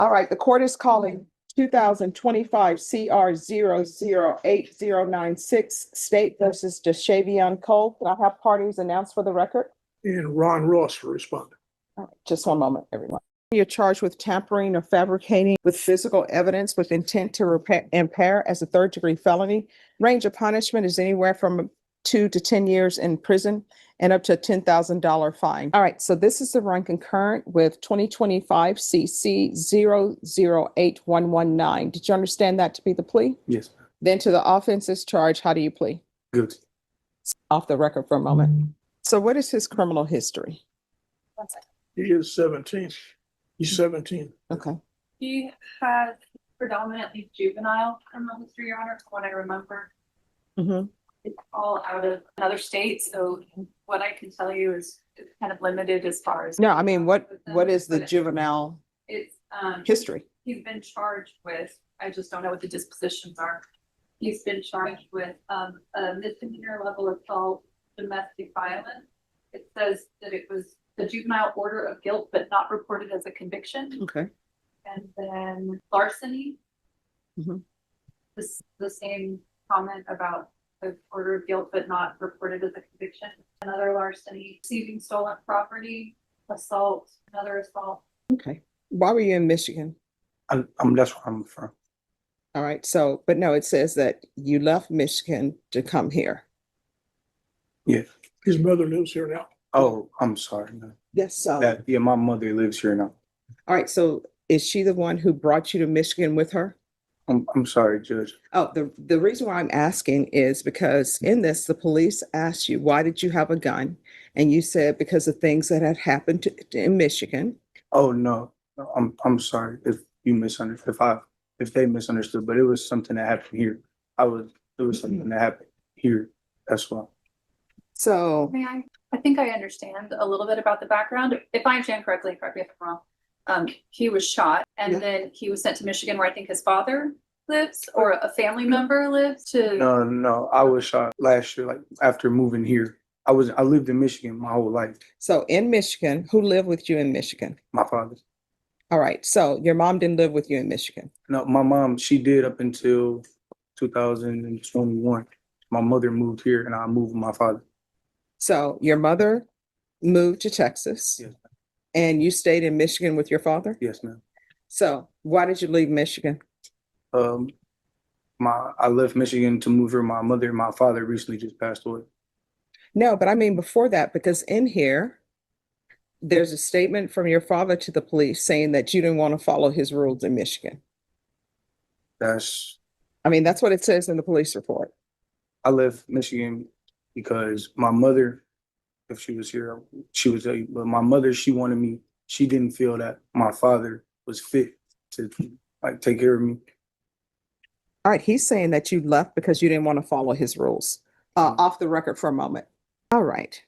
All right, the court is calling 2025 CR 008096 State versus Deshavion Cole. Can I have parties announced for the record? And Ron Ross for respondent. All right, just one moment, everyone. You're charged with tampering or fabricating with physical evidence with intent to impair as a third-degree felony. Range of punishment is anywhere from 2 to 10 years in prison and up to a $10,000 fine. All right, so this is the run concurrent with 2025 CC 008119. Did you understand that to be the plea? Yes, ma'am. Then to the offenses charged, how do you plea? Guilty. Off the record for a moment. So what is his criminal history? 1 second. He is 17. He's 17. Okay. He has predominantly juvenile criminal history, Your Honor, from what I remember. Mm-hmm. It's all out of another state, so what I can tell you is it's kind of limited as far as. No, I mean, what is the But juvenile It's, history? he's been charged with, I just don't know what the dispositions are. He's been charged with, a misdemeanor level assault, domestic violence. It says that it was the juvenile order of guilt, but not reported as a conviction. Okay. And then larceny. Mhm. The same comment about the order of guilt, but not reported as a conviction. Another larceny, receiving stolen property, assault, another assault. Okay. Why were you in Michigan? That's where I'm from. All right. So, but no, it says that you left Michigan to come here. Yeah. His mother lives here now. Oh, I'm sorry. No. Yes. So, Yeah, my mother lives here now. all right. So is she the one who brought you to Michigan with her? I'm sorry, Judge. Oh, the reason why I'm asking is because in this, the police asked you, why did you have a gun? And you said because of things that had happened in Michigan. Oh no, I'm sorry if you misunderstood. If they misunderstood, but it was something that happened here. It was something that happened here. That's why. So, May I think I understand a little bit about the background. If I understand correctly, correct me if I'm wrong. He was shot and Yeah. then he was sent to Michigan where I think his father lives or a family member lives to. No, I was shot last year, like after moving here. I lived in Michigan my whole life. so in Michigan, who lived with you in Michigan? My father. All right. So your mom didn't live with you in Michigan. No, my mom, she did up until 2021. My mother moved here and I moved with my father. So your mother moved to Texas. Yes. And you stayed in Michigan with your father? Yes, ma'am. So why did you leave Michigan? I left Michigan to move here. My mother and my father recently just passed away. No, but I mean before that, because in here, there's a statement from your father to the police saying that you didn't want to follow his rules in Michigan. That's I mean, that's what it says in the police report. I left Michigan because my mother, if she was here, she would tell you. But my mother, she wanted me. She didn't feel that my father was fit to like take care of me. All right, he's saying that you left because you didn't want to follow his rules. Off the record for a moment. All right.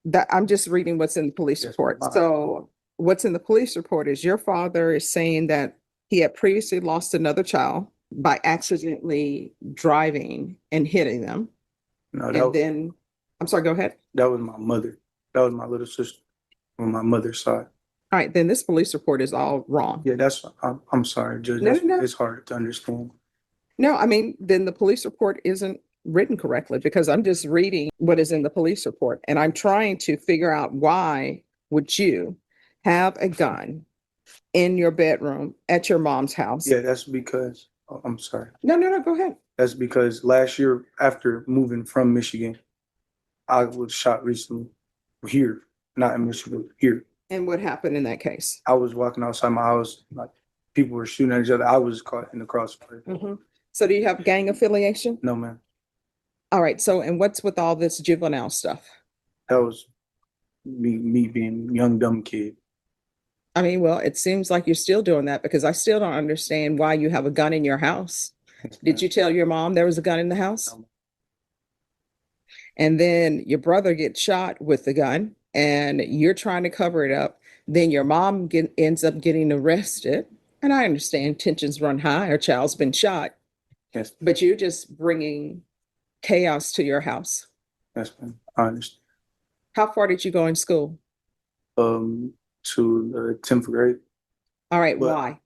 That I'm just reading what's in the police Yes, report. ma'am. So what's in the police report is your father is saying that he had previously lost another child by accidentally driving and hitting them. No, And then, I'm sorry, go ahead. that was my mother. That was my little sister on my mother's side. All right, then this police report is all wrong. Yeah, I'm sorry, Judge. No, no. It's hard to understand. No, I mean, then the police report isn't written correctly because I'm just reading what is in the police report and I'm trying to figure out why would you have a gun in your bedroom at your mom's house? Yeah, that's because I'm sorry. No, go ahead. That's because last year, after moving from Michigan, I was shot recently here, not in Michigan, here. And what happened in that case? I was walking outside my house, like people were shooting at each other. I was caught in the crossfire. Mhm. So do you have gang affiliation? No, man, All right. So, and what's with all this juvenile stuff? that was me being a young, dumb kid. I mean, well, it seems like you're still doing that because I still don't understand why you have a gun in your house. Did you tell your mom there was a gun in the house? No. And then your brother gets shot with the gun and you're trying to cover it up. Then your mom ends up getting arrested. And I understand tensions run high, her child's been shot, Yes, but you're just bringing chaos to your house. yes, man. I understand. How far did you go in school? To the 10th grade. All right, But- why?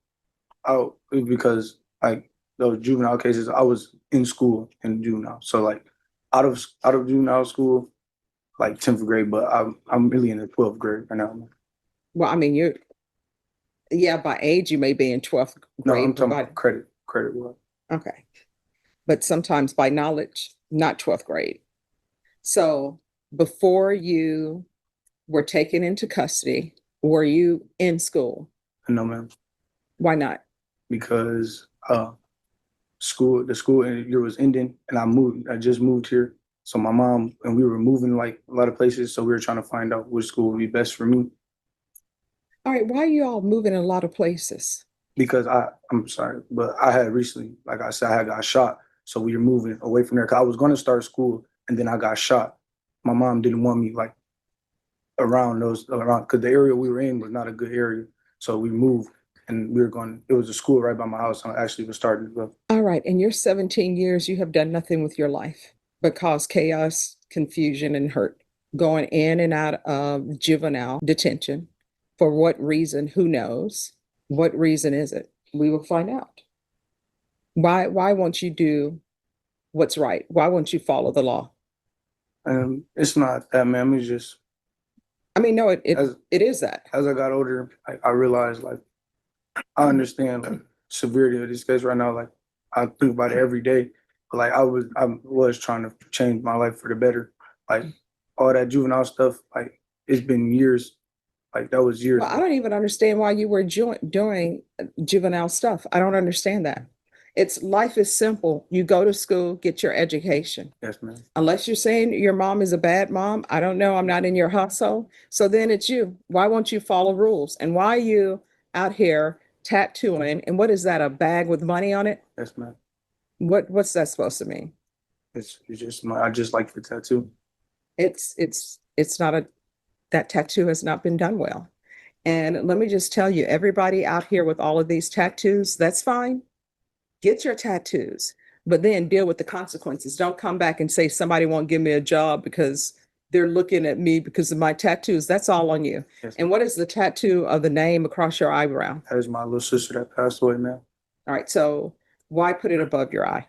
out because like those juvenile cases, I was in school in juvenile. So like out of juvenile school, like 10th grade, but I'm really in the 12th grade right now. Well, I mean, by age, you may be in 12th No, grade, I'm talking but about credit. Well, okay. But sometimes by knowledge, not 12th grade. So before you were taken into custody, were you in school? no, man, Why not? because the school year was ending, and I just moved here. So my mom and we were moving like a lot of places, so we were trying to find out which school would be best for me. All right, why are you all moving in a lot of places? Because I'm sorry, but I had recently, like I said, I had got shot. So we were moving away from there. Cause I was going to start school and then I got shot. My mom didn't want me like around, cause the area we were in was not a good area. So we moved and it was a school right by my house. I actually was starting to go. All right, in your 17 years, you have done nothing with your life but cause chaos, confusion, and hurt, going in and out of juvenile detention. For what reason? Who knows? What reason is it? We will find out. Why won't you do what's right? Why won't you follow the law? And it's not that, man. It's just I mean, no, as it is that. as I got older, I realized like I understand like severity of this case right now. Like I think about it every day. But like I was trying to change my life for the better. Like all that juvenile stuff, like it's been years. Like that was years Well, I ago. don't even understand why you were doing juvenile stuff. I don't understand that. It's life is simple. You go to school, get your education. Yes, man. Unless you're saying your mom is a bad mom, I don't know. I'm not in your household. So then it's you. Why won't you follow rules? And why are you out here tattooing? And what is that? A bag with money on it? Yes, man. What's that supposed to mean? It's just I just like the tattoo. It's not a that tattoo has not been done well. And let me just tell you, everybody out here with all of these tattoos, that's fine. Get your tattoos, but then deal with the consequences. Don't come back and say somebody won't give me a job because they're looking at me because of my tattoos. That's all on you. Yes, And what is the tattoo of the name across your eyebrow? that is my little sister that passed away, man. All right, so why put it above your eye?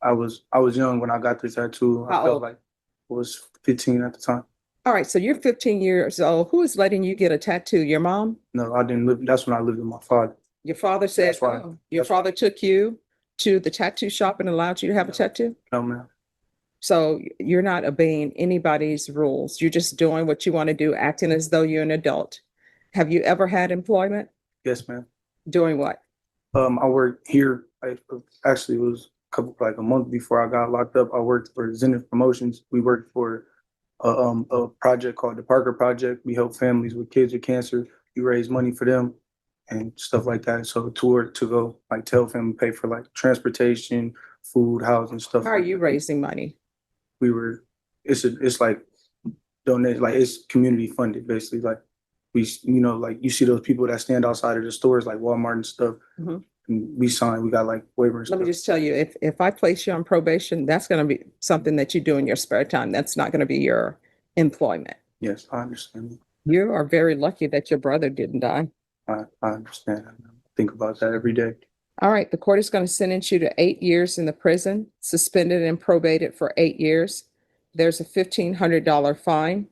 I was young when I got this tattoo. I How felt old? like I was 15 at the time. All right, so you're 15 years old. Who is letting you get a tattoo? Your mom? No, I didn't live. That's when I lived with my father. Your father said, That's why- oh, your father took you to the tattoo shop and allowed you to have a tattoo? No, man. So you're not obeying anybody's rules. You're just doing what you want to do, acting as though you're an adult. Have you ever had employment? Yes, man. Doing what? I worked here. Actually, it was like a month before I got locked up. I worked for Zenith Promotions. We worked for a project called the Parker Project. We help families with kids with cancer. We raise money for them and stuff like that. So to go like tell family pay for like transportation, food, housing, stuff. How are like you that. raising money? It's like donate, like it's community funded basically. Like like you see those people that stand outside of the stores like Walmart and stuff. Mhm. And we got like waivers. Let me just tell you, if I place you on probation, that's going to be something that you do in your spare time. That's not going to be your employment. Yes, I understand. You are very lucky that your brother didn't die. I understand. I think about that every day. All right, the court is going to sentence you to 8 years in the prison, suspended and probated for 8 years. There's a $1,500 fine.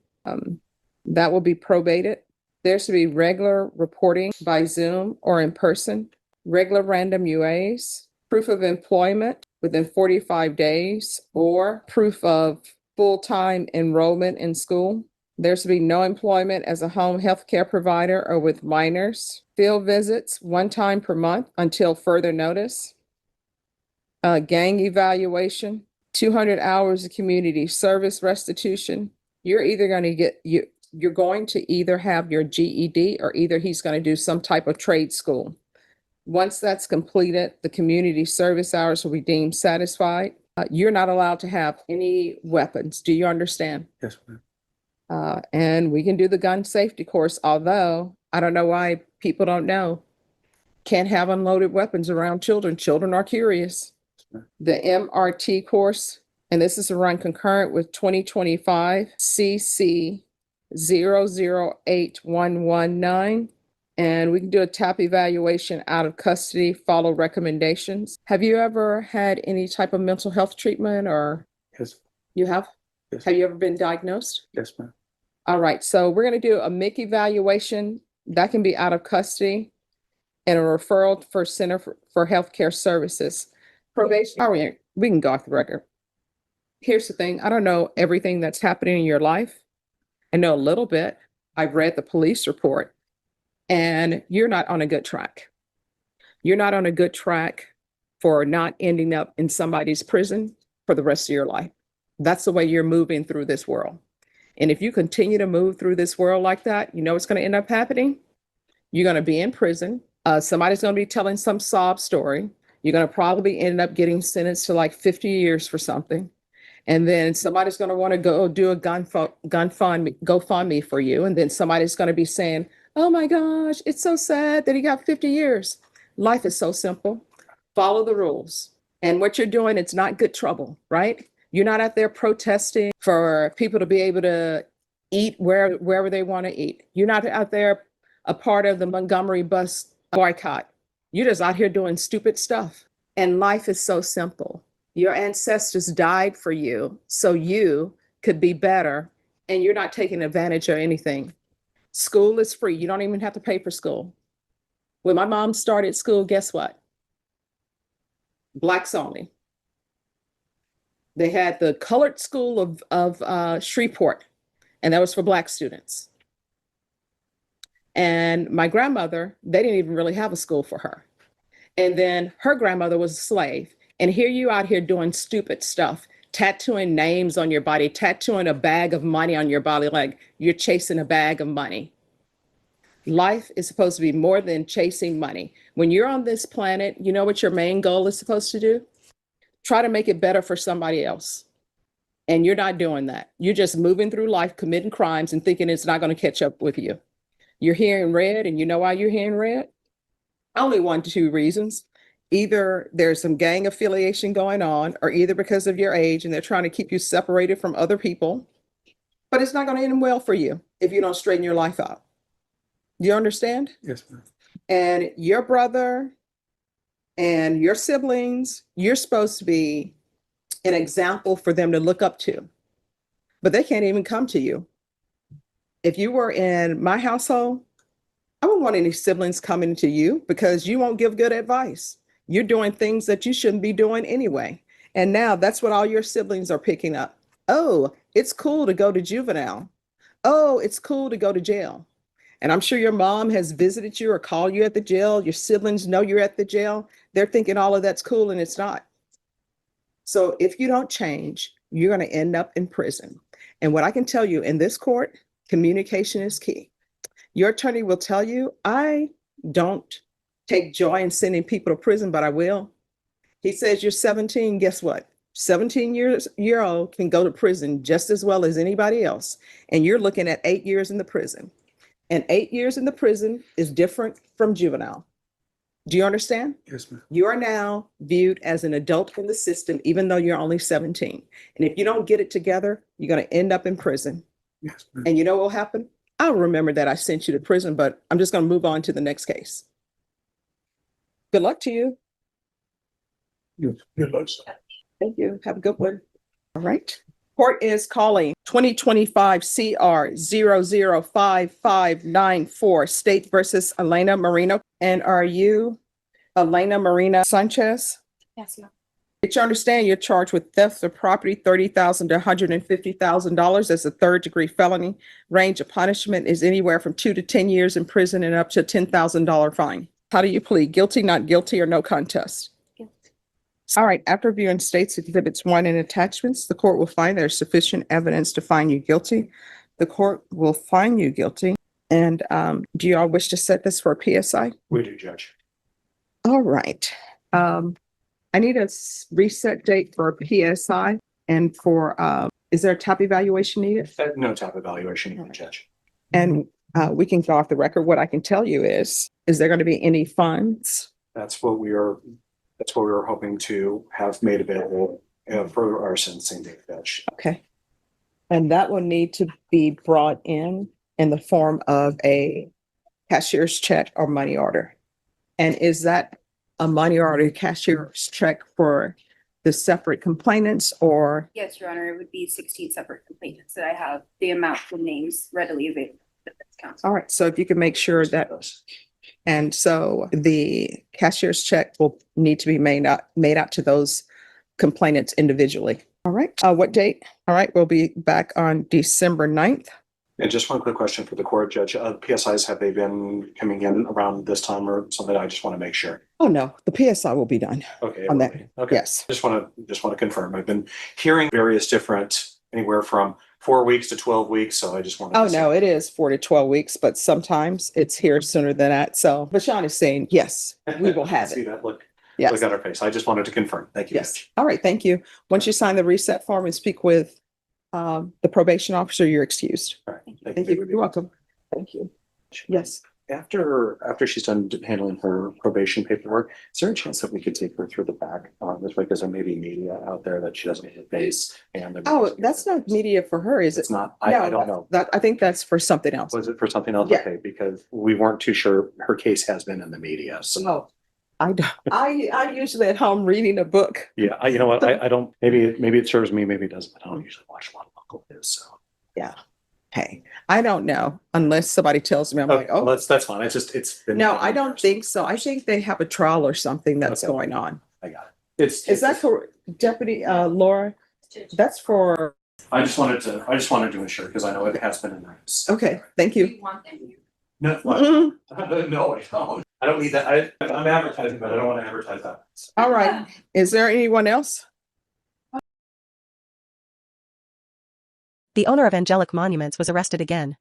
That will be probated. There's to be regular reporting by Zoom or in person, regular random UAs, proof of employment within 45 days, or proof of full-time enrollment in school. There's to be no employment as a home health care provider or with minors. Field visits 1 time per month until further notice. Gang evaluation, 200 hours of community service restitution. You're going to either have your GED or either he's going to do some type of trade school. Once that's completed, the community service hours will be deemed satisfied. You're not allowed to have any weapons. Do you understand? Yes, ma'am. And we can do the gun safety course, although I don't know why people don't know. Can't have unloaded weapons around children. Children are curious. The MRT course, and this is to run concurrent with 2025 CC 008119. And we can do a TAP evaluation out of custody, follow recommendations. Have you ever had any type of mental health treatment or Yes, you have? yes, Have you ever been diagnosed? yes, ma'am. All right, so we're going to do a MIC evaluation. That can be out of custody and a referral for Center for Healthcare Services. Probation, all right, we can go off the record. Here's the thing, I don't know everything that's happening in your life. I know a little bit. I've read the police report, and you're not on a good track. You're not on a good track for not ending up in somebody's prison for the rest of your life. That's the way you're moving through this world. And if you continue to move through this world like that, you know what's going to end up happening? You're going to be in prison. Somebody's going to be telling some sob story. You're going to probably end up getting sentenced to like 50 years for something. And then somebody's going to want to go do a GoFundMe for you. And then somebody's going to be saying, oh my gosh, it's so sad that he got 50 years. Life is so simple. Follow the rules. And what you're doing, it's not good trouble, right? You're not out there protesting for people to be able to eat wherever they want to eat. You're not out there a part of the Montgomery bus boycott. You're just out here doing stupid stuff. And life is so simple. Your ancestors died for you so you could be better, and you're not taking advantage of anything. School is free. You don't even have to pay for school. When my mom started school, guess what? Blacks only. They had the colored school of Shreveport, and that was for Black students. And my grandmother, they didn't even really have a school for her. And then her grandmother was a slave. And here you out here doing stupid stuff, tattooing names on your body, tattooing a bag of money on your body, like you're chasing a bag of money. Life is supposed to be more than chasing money. When you're on this planet, you know what your main goal is supposed to do? Try to make it better for somebody else. And you're not doing that. You're just moving through life, committing crimes and thinking it's not going to catch up with you. You're hearing red, and you know why you're hearing red? Only 2 reasons. Either there's some gang affiliation going on, or either because of your age and they're trying to keep you separated from other people. But it's not going to end well for you if you don't straighten your life out. Do you understand? Yes, ma'am. And your brother and your siblings, you're supposed to be an example for them to look up to, but they can't even come to you. If you were in my household, I wouldn't want any siblings coming to you because you won't give good advice. You're doing things that you shouldn't be doing anyway. And now that's what all your siblings are picking up. Oh, it's cool to go to juvenile. Oh, it's cool to go to jail. And I'm sure your mom has visited you or called you at the jail. Your siblings know you're at the jail. They're thinking all of that's cool, and it's not. So if you don't change, you're going to end up in prison. And what I can tell you in this court, communication is key. Your attorney will tell you, I don't take joy in sending people to prison, but I will. He says, you're 17. Guess what? 17-year-old can go to prison just as well as anybody else. And you're looking at 8 years in the prison. And 8 years in the prison is different from juvenile. Do you understand? Yes, ma'am. You are now viewed as an adult in the system, even though you're only 17. And if you don't get it together, you're going to end up in prison. Yes, ma'am. And you know what will happen? I'll remember that I sent you to prison, but I'm just going to move on to the next case. Good luck to you. Good luck, sir. Thank you. Have a good one. All right. Court is calling 2025 CR 005594 State versus Elena Marino. And are you Elena Marina Sanchez? Yes, ma'am. Did you understand you're charged with theft of property, $30,000 to $150,000 as a third-degree felony? Range of punishment is anywhere from 2 to 10 years in prison and up to a $10,000 fine. How do you plead? Guilty, not guilty, or no contest? Guilty. All right. After viewing States Exhibits 1 and attachments, the court will find there's sufficient evidence to find you guilty. The court will find you guilty. And do you all wish to set this for a PSI? We do, Judge. All right. I need a reset date for a PSI and for, is there a TAP evaluation needed? No type of evaluation, needed, Judge. And we can go off the record. What I can tell you is there going to be any funds? That's what we were hoping to have made available for our sentencing date, Judge. Okay. And that will need to be brought in the form of a cashier's check or money order? And is that a money order cashier's check for the separate complainants or? Yes, Your Honor, it would be 16 separate complainants that I have the amount and names readily available at this council. All right, so if you can make sure that, and so the cashier's check will need to be made out to those complainants individually. All right, what date? All right, we'll be back on December 9th. And just one quick question for the court, Judge. PSIs, have they been coming in around this time or something? I just want to make sure. Oh, no, the PSI will be done Okay. on that. Okay. Yes. Just want to confirm. I've been hearing various different, anywhere from 4 weeks to 12 weeks. So I just want to. Oh, no, it is 4 to 12 weeks, but sometimes it's here sooner than that. So Bashan is saying, yes, we will have See it. that look Yes. at our face. I just wanted to confirm. Thank you. Yes. Judge. All right. Thank you. Once you sign the reset form and speak with the probation officer, you're excused. All right. Thank you. You're welcome. Thank you. Yes. After she's done handling her probation paperwork, is there a chance that we could take her through the back this way? Because there may be media out there that she doesn't need to face. And Oh, that's not media for her, is it? It's not. I don't know. That, I think that's for something else. Was it for something else? Yeah. Okay, because we weren't too sure. Her case has been in the media. So No, I don't. I usually at home reading a book. yeah, you know what? I don't. Maybe it serves me. Maybe it doesn't. But I don't usually watch a lot of local news. So Hey, I don't know unless somebody tells me. I'm like, well, oh, that's fine. It's been. no, I don't think so. I think they have a trial or something that's Okay. going on. I got it. Is that correct, Deputy Laura? That's for, I just wanted to ensure because I know it has been in the news. okay, thank you. Want them. No, Mhm. no, I don't. I don't need that. I'm advertising, but I don't want to advertise that. All right. Is there anyone else? The owner of Angelic Monuments was arrested again.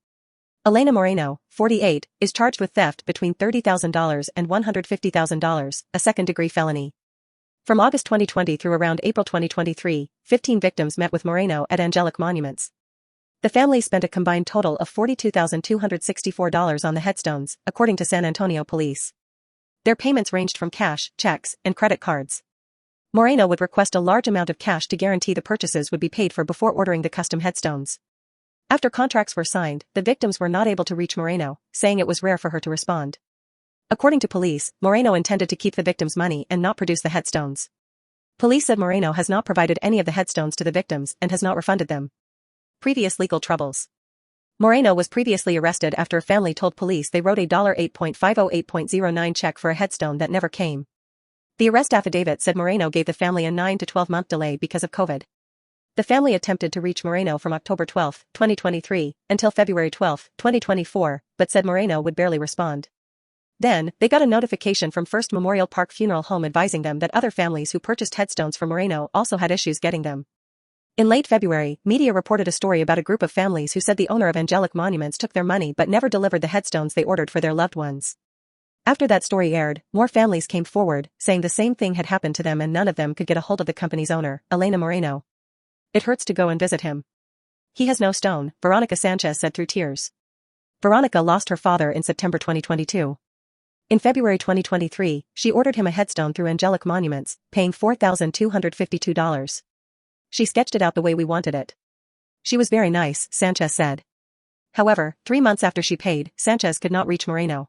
Elena Moreno, 48, is charged with theft between $30,000 and $150,000, a second-degree felony. From August 2020 through around April 2023, 15 victims met with Moreno at Angelic Monuments. The family spent a combined total of $42,264 on the headstones, according to San Antonio police. Their payments ranged from cash, checks, and credit cards. Moreno would request a large amount of cash to guarantee the purchases would be paid for before ordering the custom headstones. After contracts were signed, the victims were not able to reach Moreno, saying it was rare for her to respond. According to police, Moreno intended to keep the victims' money and not produce the headstones. Police said Moreno has not provided any of the headstones to the victims and has not refunded them. Previous legal troubles. Moreno was previously arrested after a family told police they wrote a $8.508.09 check for a headstone that never came. The arrest affidavit said Moreno gave the family a 9 to 12-month delay because of COVID. The family attempted to reach Moreno from October 12, 2023, until February 12, 2024, but said Moreno would barely respond. Then, they got a notification from First Memorial Park Funeral Home advising them that other families who purchased headstones for Moreno also had issues getting them. In late February, media reported a story about a group of families who said the owner of Angelic Monuments took their money but never delivered the headstones they ordered for their loved ones. After that story aired, more families came forward, saying the same thing had happened to them and none of them could get a hold of the company's owner, Elena Moreno. It hurts to go and visit him. He has no stone, Veronica Sanchez said through tears. Veronica lost her father in September 2022. In February 2023, she ordered him a headstone through Angelic Monuments, paying $4,252. She sketched it out the way we wanted it. She was very nice, Sanchez said. However, 3 months after she paid, Sanchez could not reach Moreno.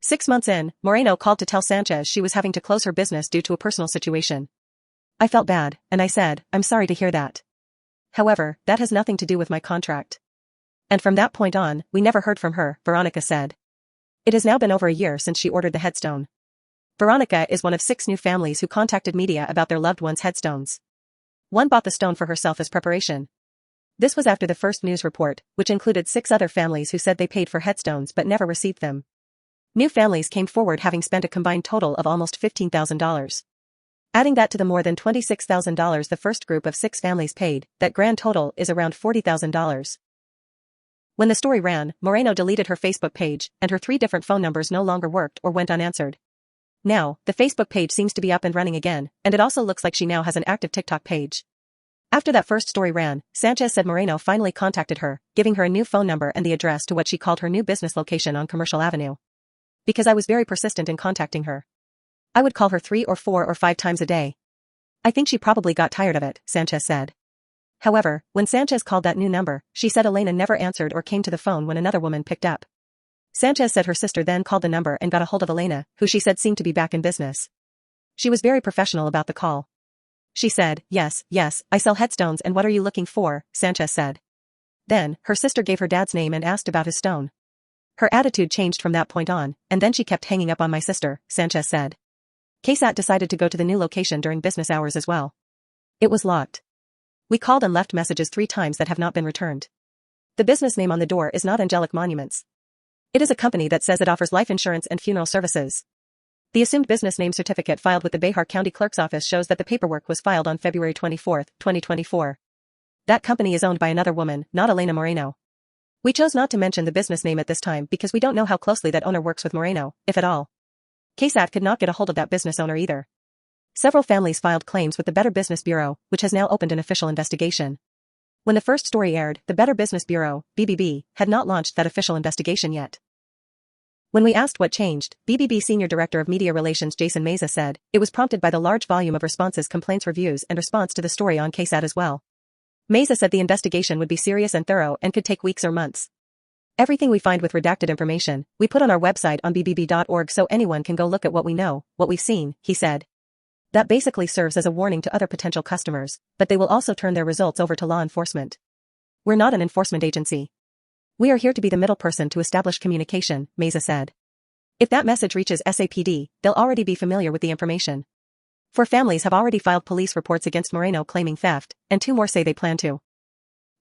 6 months in, Moreno called to tell Sanchez she was having to close her business due to a personal situation. I felt bad, and I said, I'm sorry to hear that. However, that has nothing to do with my contract. And from that point on, we never heard from her, Veronica said. It has now been over a year since she ordered the headstone. Veronica is one of 6 new families who contacted media about their loved ones' headstones. One bought the stone for herself as preparation. This was after the first news report, which included 6 other families who said they paid for headstones but never received them. New families came forward having spent a combined total of almost $15,000. Adding that to the more than $26,000 the first group of 6 families paid, that grand total is around $40,000. When the story ran, Moreno deleted her Facebook page, and her 3 different phone numbers no longer worked or went unanswered. Now, the Facebook page seems to be up and running again, and it also looks like she now has an active TikTok page. After that first story ran, Sanchez said Moreno finally contacted her, giving her a new phone number and the address to what she called her new business location on Commercial Avenue. Because I was very persistent in contacting her. I would call her 3 or 4 or 5 times a day. I think she probably got tired of it, Sanchez said. However, when Sanchez called that new number, she said Elena never answered or came to the phone when another woman picked up. Sanchez said her sister then called the number and got a hold of Elena, who she said seemed to be back in business. She was very professional about the call. She said, yes, I sell headstones and what are you looking for, Sanchez said. Then, her sister gave her dad's name and asked about his stone. Her attitude changed from that point on, and then she kept hanging up on my sister, Sanchez said. KSAT decided to go to the new location during business hours as well. It was locked. We called and left messages 3 times that have not been returned. The business name on the door is not Angelic Monuments. It is a company that says it offers life insurance and funeral services. The assumed business name certificate filed with the Behar County Clerk's Office shows that the paperwork was filed on February 24, 2024. That company is owned by another woman, not Elena Moreno. We chose not to mention the business name at this time because we don't know how closely that owner works with Moreno, if at all. KSAT could not get a hold of that business owner either. Several families filed claims with the Better Business Bureau, which has now opened an official investigation. When the first story aired, the Better Business Bureau, BBB, had not launched that official investigation yet. When we asked what changed, BBB Senior Director of Media Relations Jason Meza said, it was prompted by the large volume of responses, complaints, reviews, and response to the story on KSAT as well. Meza said the investigation would be serious and thorough and could take weeks or months. Everything we find with redacted information, we put on our website on bbb.org so anyone can go look at what we know, what we've seen, he said. That basically serves as a warning to other potential customers, but they will also turn their results over to law enforcement. We're not an enforcement agency. We are here to be the middle person to establish communication, Meza said. If that message reaches SAPD, they'll already be familiar with the information. 4 families have already filed police reports against Moreno claiming theft, and 2 more say they plan to.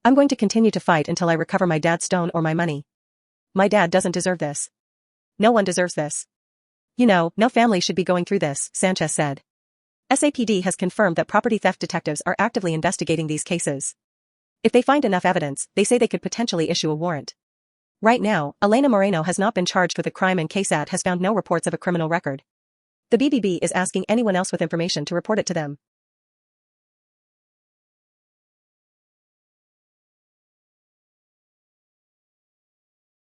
I'm going to continue to fight until I recover my dad's stone or my money. My dad doesn't deserve this. No one deserves this. You know, no family should be going through this, Sanchez said. SAPD has confirmed that property theft detectives are actively investigating these cases. If they find enough evidence, they say they could potentially issue a warrant. Right now, Elena Moreno has not been charged with a crime and KSAT has found no reports of a criminal record. The BBB is asking anyone else with information to report it to them.